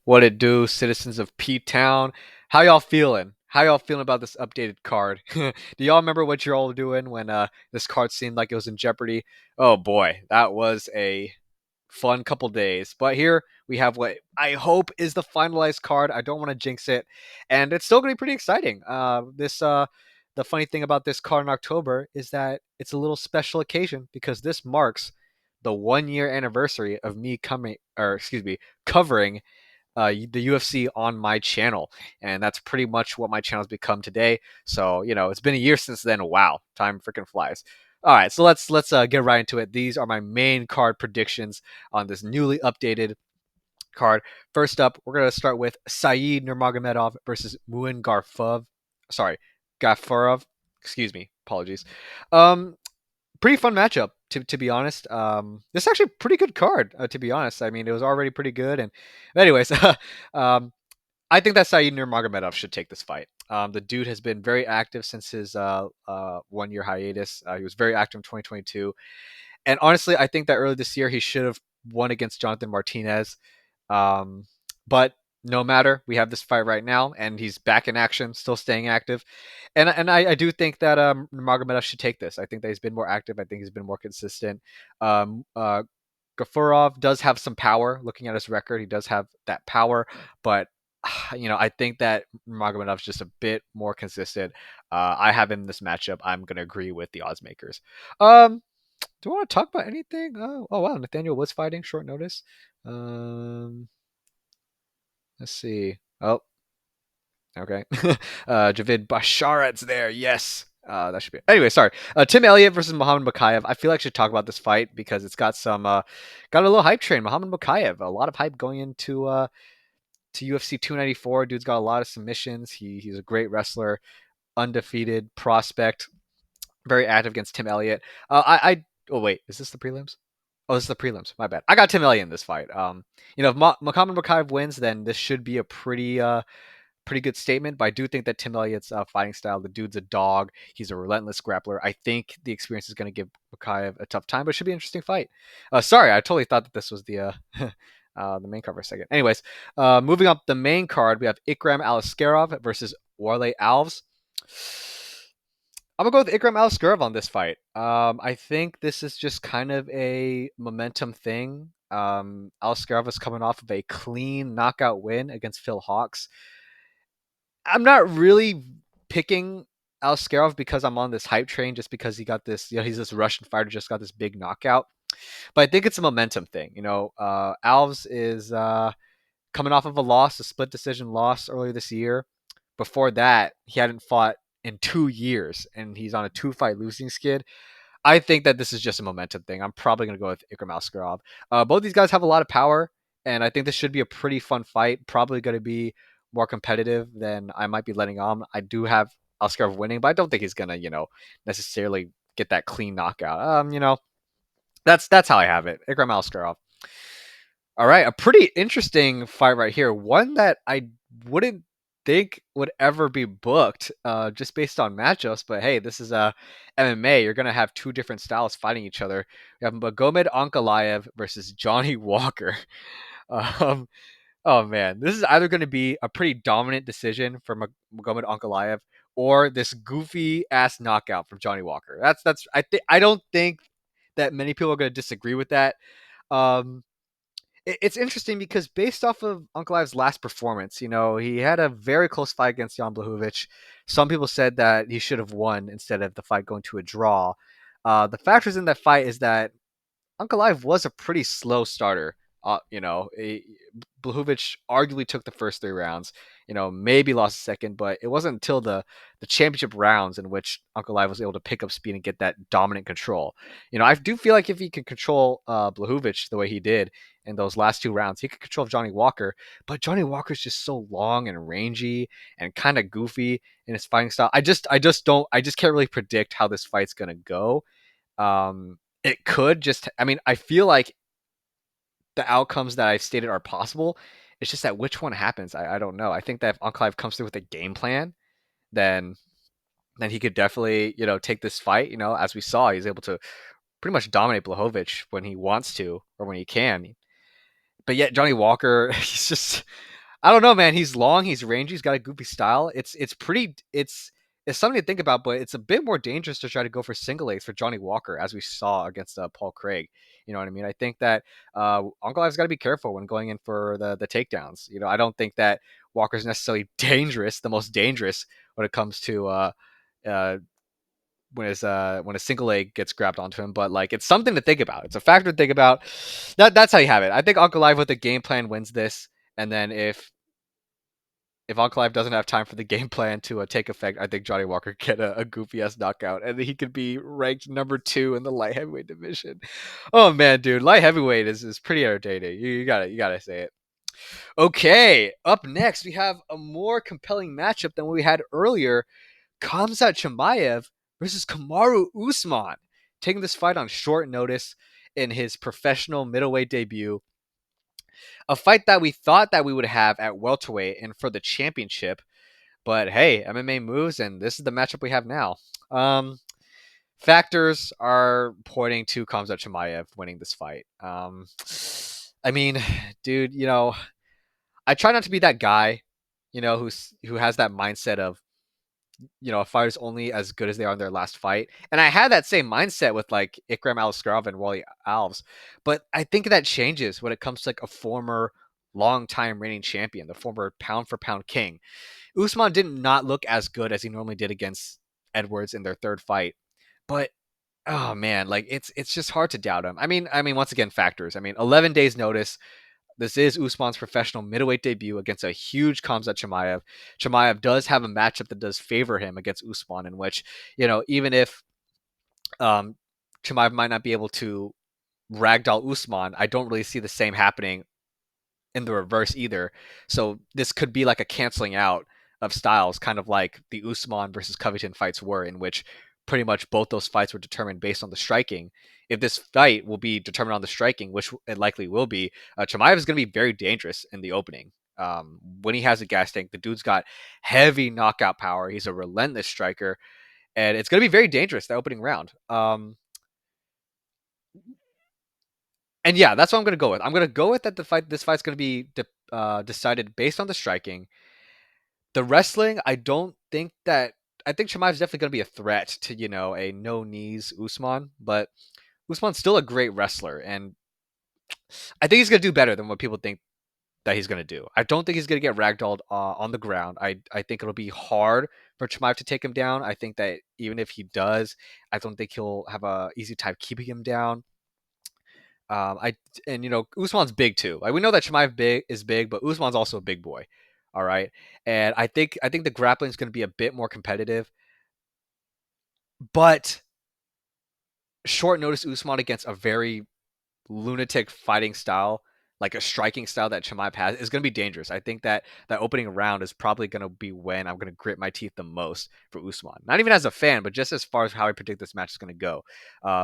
What it do, citizens of P-Town? How y'all feeling? How y'all feeling about this updated card? Do y'all remember what you're all doing when this card seemed like it was in jeopardy? Oh boy, that was a fun couple days. But here we have what I hope is the finalized card. I don't want to jinx it, and it's still going to be pretty exciting. This the funny thing about this card in October is that it's a little special occasion because this marks the 1 year anniversary of me coming, or excuse me, covering the UFC on my channel, and that's pretty much what my channel's become today. So it's been a year since then. Wow, time freaking flies. All right, so let's get right into it. These are my main card predictions on this newly updated card. First up, we're gonna start with Saeed Nurmagomedov versus Muin Garfov. Sorry, Gafarov. Excuse me. Apologies. Um, Pretty fun matchup to be honest. This is actually a pretty good card to be honest. I mean, it was already pretty good, and anyways, um, I think that Saeed Nurmagomedov should take this fight. The dude has been very active since his 1 year hiatus. He was very active in 2022, and honestly, I think that earlier this year he should have won against Jonathan Martinez. Um, but no matter, we have this fight right now, and he's back in action, still staying active. And I do think that Magomedov should take this. I think that he's been more active. I think he's been more consistent. Um, uh, Gafurov does have some power. Looking at his record, he does have that power, but I think that Magomedov's just a bit more consistent. I have him in this matchup. I'm gonna agree with the odds makers. Um, do you want to talk about anything? Oh wow, Nathaniel was fighting short notice. Um, let's see. Oh, okay. Javid Basharat's there. Yes. That should be it. Anyway, sorry. Tim Elliott versus Muhammad Makv. I feel like I should talk about this fight because it's got got a little hype train. Muhammad Makv, a lot of hype going into to UFC 294. Dude's got a lot of submissions. He's a great wrestler, undefeated prospect, very active against Tim Elliott. Oh wait, is this the prelims? Oh, this is the prelims. My bad. I got Tim Elliott in this fight. If Muhammad Makv wins, then this should be a pretty good statement. But I do think that Tim Elliott's fighting style, the dude's a dog. He's a relentless grappler. I think the experience is going to give Makhaev a tough time, but it should be an interesting fight. Sorry, I totally thought that this was the main card for a second. Anyways, moving up the main card, we have Ikram Aliskerov versus Warley Alves. I'm gonna go with Ikram Aliskerov on this fight. I think this is just kind of a momentum thing. Aliskerov is coming off of a clean knockout win against Phil Hawks. I'm not really picking Aliskerov because I'm on this hype train, just because he got this, he's this Russian fighter, just got this big knockout. But I think it's a momentum thing. Alves is coming off of a loss, a split decision loss earlier this year. Before that, he hadn't fought in 2 years, and he's on a two-fight losing skid. I think that this is just a momentum thing. I'm probably going to go with Ikram Askarov. Both these guys have a lot of power, and I think this should be a pretty fun fight. Probably going to be more competitive than I might be letting on. I do have Askarov winning, but I don't think he's going to, necessarily get that clean knockout. That's how I have it. Ikram Askarov. All right, a pretty interesting fight right here. One that I wouldn't think would ever be booked, just based on matchups. But hey, this is MMA. You're gonna have two different styles fighting each other. You have Magomed Ankalaev versus Johnny Walker. Um, oh man, this is either going to be a pretty dominant decision for Magomed Ankalaev or this goofy ass knockout from Johnny Walker. I don't think that many people are going to disagree with that. Um, it's interesting because based off of Ankalaev's last performance, he had a very close fight against Jan Blachowicz. Some people said that he should have won instead of the fight going to a draw. The factors in that fight is that Ankalaev was a pretty slow starter. Blachowicz arguably took the first 3 rounds. Maybe lost a second, but it wasn't until the championship rounds in which Ankalaev was able to pick up speed and get that dominant control. I do feel like if he could control Blachowicz the way he did in those last 2 rounds, he could control Johnny Walker. But Johnny Walker's just so long and rangy and kind of goofy in his fighting style. I just can't really predict how this fight's gonna go. It could just, I mean, I feel like the outcomes that I've stated are possible. It's just that which one happens, I don't know. I think that if Ankalaev comes through with a game plan, then he could definitely, take this fight. As we saw, he's able to pretty much dominate Blachowicz when he wants to or when he can. But yet Johnny Walker, he's just, I don't know, man. He's long, he's rangy, he's got a goofy style. It's something to think about, but it's a bit more dangerous to try to go for single legs for Johnny Walker, as we saw against Paul Craig. You know what I mean? I think that Uncle Ive's got to be careful when going in for the takedowns. You know, I don't think that Walker's necessarily dangerous, the most dangerous when it comes to uh, when a single leg gets grabbed onto him, but like it's something to think about. It's a factor to think about. That's how you have it. I think Uncle Live with the game plan wins this, and then if Uncle Live doesn't have time for the game plan to take effect, I think Johnny Walker get a goofy ass knockout, and he could be ranked number 2 in the light heavyweight division. Oh man, dude, light heavyweight is pretty entertaining. You gotta say it. Okay, up next we have a more compelling matchup than what we had earlier. Khamzat Chimaev versus Kamaru Usman, taking this fight on short notice in his professional middleweight debut. A fight that we thought that we would have at welterweight and for the championship, but hey, MMA moves, and this is the matchup we have now. Um, Factors are pointing to Khamzat Chimaev winning this fight. I mean, dude, I try not to be that guy, who has that mindset of a fighter's only as good as they are in their last fight. And I had that same mindset with like Ikram Aliskerov and Wally Alves, but I think that changes when it comes to like a former long-time reigning champion, the former pound for pound king. Usman did not look as good as he normally did against Edwards in their third fight, but oh man, like it's just hard to doubt him. I mean, once again, factors. I mean, 11 days notice. This is Usman's professional middleweight debut against a huge Khamzat Chimaev. Chimaev does have a matchup that does favor him against Usman, in which, even if um, Chimaev might not be able to ragdoll Usman, I don't really see the same happening in the reverse either. So this could be like a canceling out of styles, kind of like the Usman versus Covington fights were, in which pretty much both those fights were determined based on the striking. If this fight will be determined on the striking, which it likely will be, Chimaev is going to be very dangerous in the opening. When he has a gas tank, the dude's got heavy knockout power. He's a relentless striker, and it's going to be very dangerous the opening round. And yeah, that's what I'm going to go with. I'm going to go with that this fight's going to be decided based on the striking. The wrestling, I think Chimaev's definitely going to be a threat to a no knees Usman, but Usman's still a great wrestler, and I think he's going to do better than what people think that he's going to do. I don't think he's going to get ragdolled on the ground. I think it'll be hard for Chimaev to take him down. I think that even if he does, I don't think he'll have a easy time keeping him down. I and Usman's big too. Like we know that Chimaev is big, but Usman's also a big boy. All right, and I think the grappling is going to be a bit more competitive, but short notice Usman against a very lunatic fighting style, like a striking style that Chimaev has, is going to be dangerous. I think that that opening round is probably going to be when I'm going to grit my teeth the most for Usman. Not even as a fan, but just as far as how I predict this match is going to go.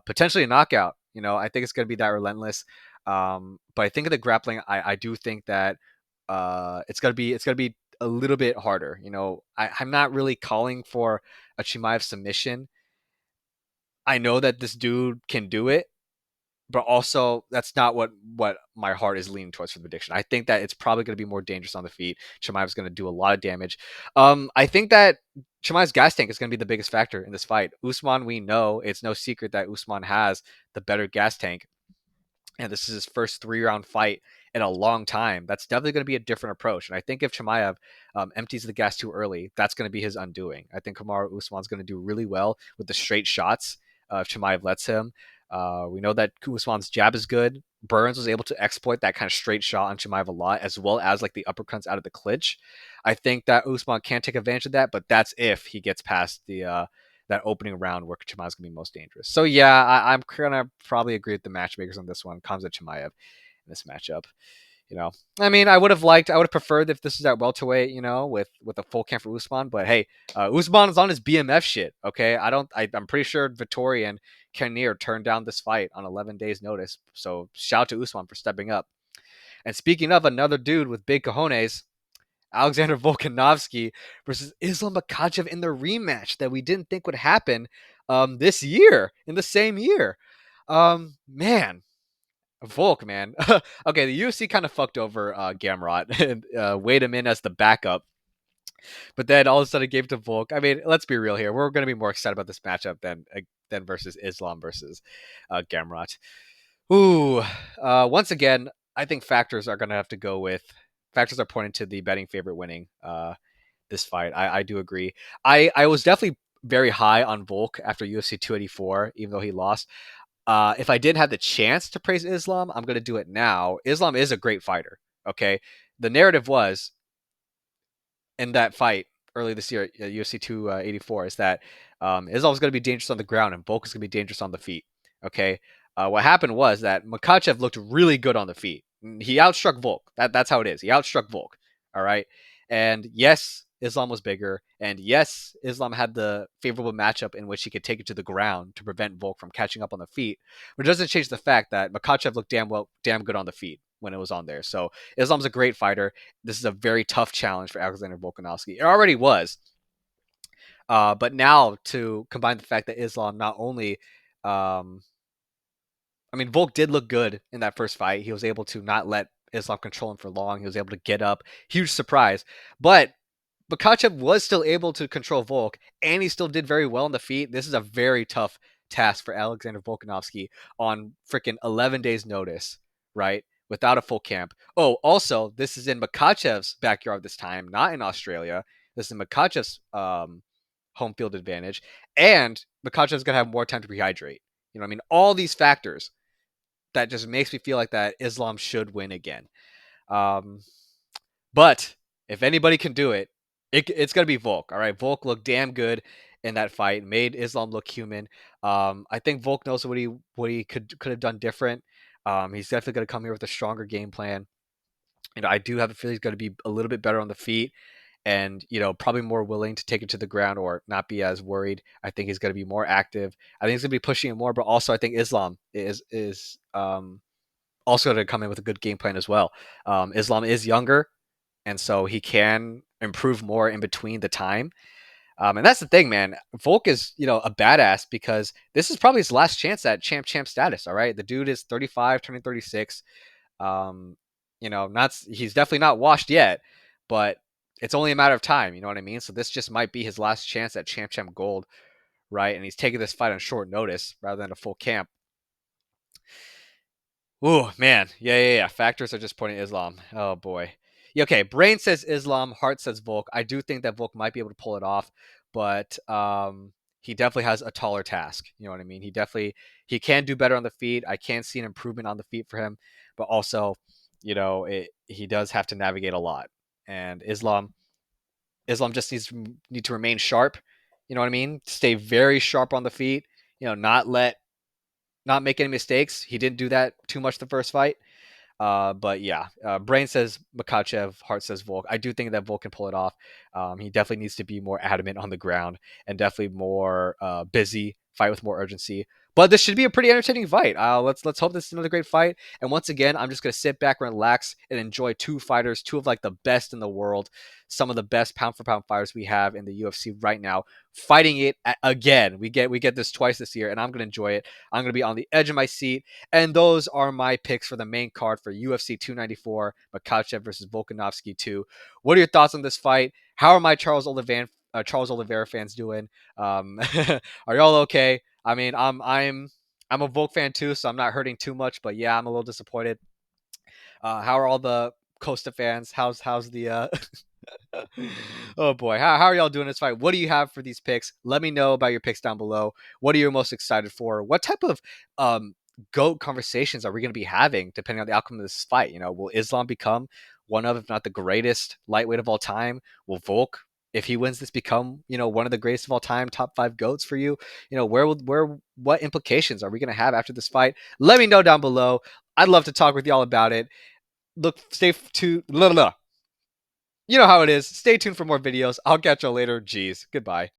Potentially a knockout. I think it's going to be that relentless. But I think of the grappling, I do think that it's gonna be a little bit harder. I'm not really calling for a Chimaev submission. I know that this dude can do it, but also that's not what my heart is leaning towards for the prediction. I think that it's probably going to be more dangerous on the feet. Chimaev's going to do a lot of damage. I think that Chimaev's gas tank is going to be the biggest factor in this fight. Usman, we know it's no secret that Usman has the better gas tank, and this is his first 3-round fight in a long time. That's definitely going to be a different approach. And I think if Chimaev empties the gas too early, that's going to be his undoing. I think Kamaru Usman's going to do really well with the straight shots if Chimaev lets him. We know that Usman's jab is good. Burns was able to exploit that kind of straight shot on Chimaev a lot, as well as like the uppercuts out of the clinch. I think that Usman can take advantage of that, but that's if he gets past the that opening round where Chimaev's gonna be most dangerous. So yeah, I'm gonna probably agree with the matchmakers on this one. Khamzat Chimaev in this matchup. I mean, I would have preferred if this was at welterweight, with a full camp for Usman. But hey, Usman is on his BMF shit. Okay, I'm pretty sure Vittori and Kinnear turned down this fight on 11 days notice. So shout out to Usman for stepping up. And speaking of another dude with big cojones, Alexander Volkanovski versus Islam Makhachev in the rematch that we didn't think would happen this year, in the same year. Man, Volk, man. Okay, the UFC kind of fucked over Gamrot and weighed him in as the backup, but then all of a sudden gave it to Volk. I mean, let's be real here. We're going to be more excited about this matchup than versus Islam versus Gamrot. Ooh, once again, I think factors are going to have to go with factors are pointing to the betting favorite winning this fight. I do agree. I was definitely very high on Volk after UFC 284, even though he lost. If I didn't have the chance to praise Islam, I'm going to do it now. Islam is a great fighter. Okay. The narrative was in that fight early this year, UFC 284, is that Islam's going to be dangerous on the ground and Volk is going to be dangerous on the feet. Okay. What happened was that Makhachev looked really good on the feet. He outstruck Volk. That's how it is. He outstruck Volk. All right. And yes, Islam was bigger. And yes, Islam had the favorable matchup in which he could take it to the ground to prevent Volk from catching up on the feet. But it doesn't change the fact that Makhachev looked damn good on the feet when it was on there. So Islam's a great fighter. This is a very tough challenge for Alexander Volkanovski. It already was. But now to combine the fact that Islam not only I mean, Volk did look good in that first fight. He was able to not let Islam control him for long. He was able to get up. Huge surprise. But Bakachev was still able to control Volk, and he still did very well on the feet. This is a very tough task for Alexander Volkanovski on freaking 11 days' notice, right? Without a full camp. Oh, also, this is in Makachev's backyard this time, not in Australia. This is Makachev's home field advantage. And Makachev's going to have more time to rehydrate. You know what I mean? All these factors that just makes me feel like that Islam should win again. Um, but if anybody can do it, it's gonna be Volk. All right, Volk looked damn good in that fight, made Islam look human. I think Volk knows what he could have done different. He's definitely gonna come here with a stronger game plan. I do have a feeling he's gonna be a little bit better on the feet. And probably more willing to take it to the ground or not be as worried. I think he's going to be more active. I think he's going to be pushing it more, but also I think Islam is also going to come in with a good game plan as well. Islam is younger, and so he can improve more in between the time. And that's the thing, man. Volk is a badass because this is probably his last chance at champ status. All right, the dude is 35, turning 36. Um, not he's definitely not washed yet, but it's only a matter of time. You know what I mean? So this just might be his last chance at champ gold, right? And he's taking this fight on short notice rather than a full camp. Ooh, man. Yeah. Factors are just pointing Islam. Oh, boy. Yeah, okay, brain says Islam, heart says Volk. I do think that Volk might be able to pull it off, but he definitely has a taller task. You know what I mean? He can do better on the feet. I can see an improvement on the feet for him, but also, he does have to navigate a lot. And Islam just need to remain sharp. You know what I mean? Stay very sharp on the feet. Not make any mistakes. He didn't do that too much the first fight. But yeah, brain says Makachev, heart says Volk. I do think that Volk can pull it off. He definitely needs to be more adamant on the ground and definitely more busy, fight with more urgency. But this should be a pretty entertaining fight. Let's hope this is another great fight. And once again, I'm just gonna sit back, relax, and enjoy two fighters, two of like the best in the world, some of the best pound for pound fighters we have in the UFC right now, fighting it again. We get this twice this year, and I'm gonna enjoy it. I'm gonna be on the edge of my seat. And those are my picks for the main card for UFC 294, Makhachev versus Volkanovski 2. What are your thoughts on this fight? How are my Charles Oliveira fans doing? Are y'all okay? I mean, I'm a Volk fan too, so I'm not hurting too much. But yeah, I'm a little disappointed. How are all the Costa fans? How's the Oh boy, how are y'all doing this fight? What do you have for these picks? Let me know about your picks down below. What are you most excited for? What type of GOAT conversations are we going to be having depending on the outcome of this fight? Will Islam become one of, if not the greatest lightweight of all time? Will Volk, if he wins this, become one of the greatest of all time, top 5 GOATs for you? What implications are we going to have after this fight? Let me know down below. I'd love to talk with y'all about it. Look, stay tuned. You know how it is. Stay tuned for more videos. I'll catch y'all later. Jeez. Goodbye.